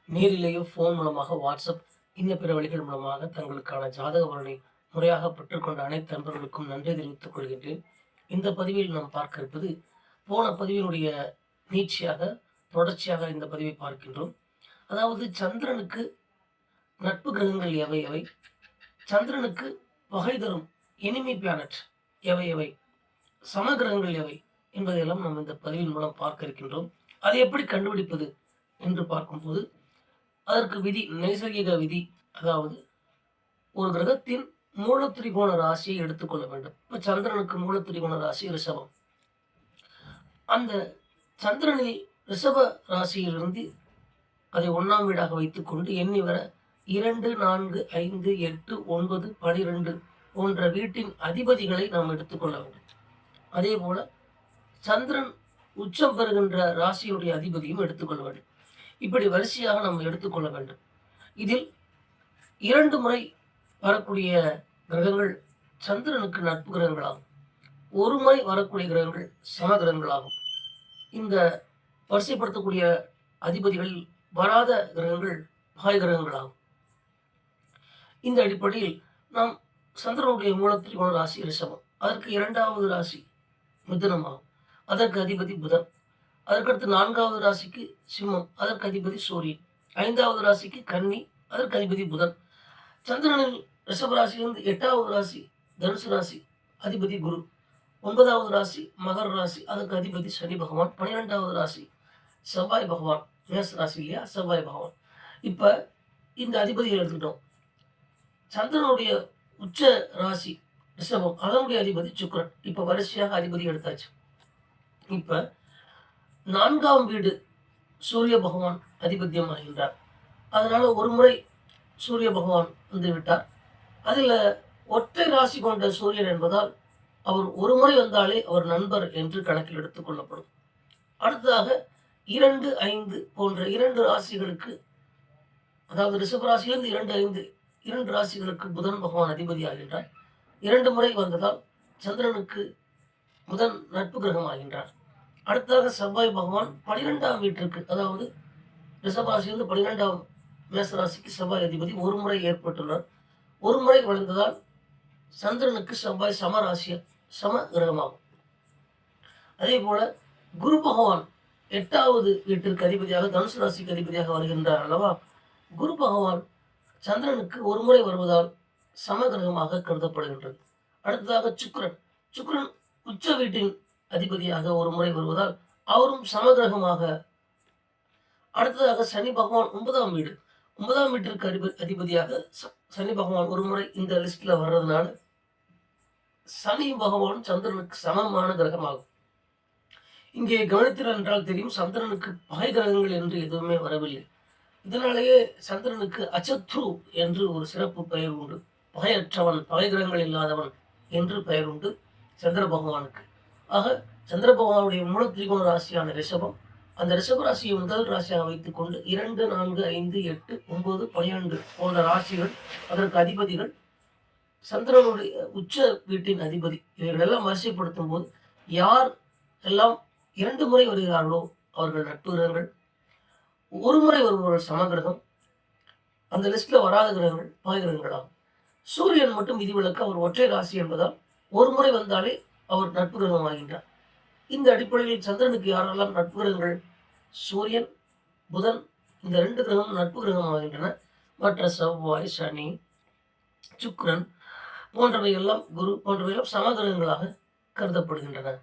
நேரிலேயோ phone மூலமாக WhatsApp பிற வழிகள் மூலமாக தங்களுக்கான ஜாதக பலனை முறையாக பெற்றுக்கொண்ட அனைத்து நண்பர்களுக்கும் நன்றி தெரிவித்துக் கொள்கின்றேன். இந்த பதிவில் நாம் பார்க்க இருப்பது போன பதிவினுடைய நீட்சியாக தொடர்ச்சியாக இந்த பதிவை பார்க்கின்றோம். அதாவது சந்திரனுக்கு நட்பு கிரகங்கள் எவை எவை, சந்திரனுக்கு பகை தரும் எனிமி பிளானட் எவை எவை, சம கிரகங்கள் எவை என்பதையெல்லாம் நாம் இந்த பதிவின் மூலம் பார்க்க இருக்கின்றோம். அதை எப்படி கண்டுபிடிப்பது என்று பார்க்கும்போது அதற்கு விதி, நைசர்கிக விதி. அதாவது ஒரு கிரகத்தின் மூலத்திரிகோண ராசியை எடுத்துக்கொள்ள வேண்டும். இப்போ சந்திரனுக்கு மூலத்திரிகோண ராசி ரிஷபம். அந்த சந்திரனில் ரிஷப ராசியிலிருந்து அதை 1ஆம் வீடாக வைத்துக்கொண்டு எண்ணி வர 2, 4, 5, 8, 9, 12 போன்ற வீட்டின் அதிபதிகளை நாம் எடுத்துக்கொள்ள வேண்டும். அதே போல சந்திரன் உச்சம் பெறுகின்ற ராசியுடைய அதிபதியும் எடுத்துக்கொள்ள வேண்டும். இப்படி வரிசையாக நாம் எடுத்துக்கொள்ள வேண்டும். இதில் 2 முறை வரக்கூடிய கிரகங்கள் சந்திரனுக்கு நட்பு கிரகங்களாகும். ஒரு முறை வரக்கூடிய கிரகங்கள் சம கிரகங்களாகும். இந்த வரிசைப்படுத்தக்கூடிய அதிபதிகளில் வராத கிரகங்கள் பகை கிரகங்களாகும். இந்த அடிப்படையில் நாம் சந்திரனுடைய மூலத்திரிகோண ராசி ரிஷபம், அதற்கு 2வது ராசி மிதுனமாகும், அதற்கு அதிபதி புதன். அதற்கடுத்து 4வது ராசிக்கு சிம்மம், அதற்கு அதிபதி சூரியன். 5வது ராசிக்கு கன்னி, அதற்கு அதிபதி புதன். சந்திரனில் ரிஷப ராசியிலிருந்து 8வது ராசி தனுசு ராசி, அதிபதி குரு. 9வது ராசி மகர ராசி, அதற்கு அதிபதி சனி பகவான். 12வது ராசி செவ்வாய் பகவான், மேச ராசி இல்லையா, செவ்வாய் பகவான். இப்போ இந்த அதிபதிகள் எடுத்துக்கிட்டோம். சந்திரனுடைய உச்ச ராசி ரிஷபம், அதனுடைய அதிபதி சுக்கிரன். இப்போ வரிசையாக அதிபதி எடுத்தாச்சு. இப்போ 4ஆம் வீடு சூரிய பகவான் அதிபத்தியம் ஆகின்றார். அதனால ஒரு முறை சூரிய பகவான் வந்து விட்டார். அதில் ஒற்றை ராசி கொண்ட சூரியன் என்பதால் அவர் ஒரு முறை வந்தாலே அவர் நண்பர் என்று கணக்கில் எடுத்துக் கொள்ளப்படும். அடுத்ததாக 2, 5 போன்ற 2 ராசிகளுக்கு, அதாவது ரிஷபராசியிலிருந்து 2, 5 2 ராசிகளுக்கு புதன் பகவான் அதிபதி ஆகின்றார். 2 முறை வந்ததால் சந்திரனுக்கு புதன் நட்பு கிரகம் ஆகின்றார். அடுத்ததாக செவ்வாய் பகவான் 12ஆம் வீட்டிற்கு, அதாவது ரிஷபராசியிலிருந்து 12ஆம் மேசராசிக்கு செவ்வாய் அதிபதி ஒரு முறை ஏற்பட்டுள்ளார். ஒரு முறை வளர்ந்ததால் சந்திரனுக்கு செவ்வாய் சம கிரகமாகும். அதே போல குரு பகவான் 8வது வீட்டிற்கு அதிபதியாக, தனுசு ராசிக்கு அதிபதியாக வருகின்றார் அல்லவா. குரு பகவான் சந்திரனுக்கு ஒரு முறை வருவதால் சம கிரகமாக கருதப்படுகின்றது. அடுத்ததாக சுக்கிரன் உச்ச வீட்டின் அதிபதியாக ஒரு முறை வருவதால் அவரும் சமகிரகமாக. அடுத்ததாக சனி பகவான் 9ஆம் வீடு, 9ஆம் வீட்டிற்கு அதிபதியாக சனி பகவான் ஒரு முறை இந்த லிஸ்ட்ல வர்றதுனால சனி பகவான் சந்திரனுக்கு சமமான கிரகமாகும். இங்கே கவனித்தீர்கள் என்றால் தெரியும், சந்திரனுக்கு பகை கிரகங்கள் என்று எதுவுமே வரவில்லை. இதனாலேயே சந்திரனுக்கு அச்சத்ரு என்று ஒரு சிறப்பு பெயர் உண்டு. பகையற்றவன், பகை கிரகங்கள் இல்லாதவன் என்று பெயர் உண்டு சந்திர பகவானுக்கு. ஆக சந்திர பகவானுடைய மூலத்திரிகோண ராசியான ரிஷபம், அந்த ரிஷப ராசியை முதல் ராசியாக வைத்துக்கொண்டு 2, 4, 5, 8, 9, 12 போன்ற ராசிகள், அதற்கு அதிபதிகள், சந்திரனுடைய உச்ச வீட்டின் அதிபதி, இவைகளெல்லாம் வரிசைப்படுத்தும் போது யார் எல்லாம் 2 முறை வருகிறார்களோ அவர்கள் நட்பு கிரகங்கள், ஒரு முறை வருபவர்கள் சமகிரகம், அந்த லிஸ்ட்ல வராத கிரகங்கள் பகை கிரகங்களாகும். சூரியன் மட்டும் விதிவிலக்கு, அவர் ஒற்றை ராசி என்பதால் ஒரு முறை வந்தாலே அவர் நட்பு கிரகம் ஆகின்றார். இந்த அடிப்படையில் சந்திரனுக்கு யாரெல்லாம் நட்பு கிரகங்கள், சூரியன், புதன், இந்த 2 கிரகமும் நட்பு கிரகம் ஆகின்றன. மற்ற செவ்வாய், சனி, சுக்கிரன் போன்றவை எல்லாம், குரு போன்றவை எல்லாம் சமகிரகங்களாக கருதப்படுகின்றன.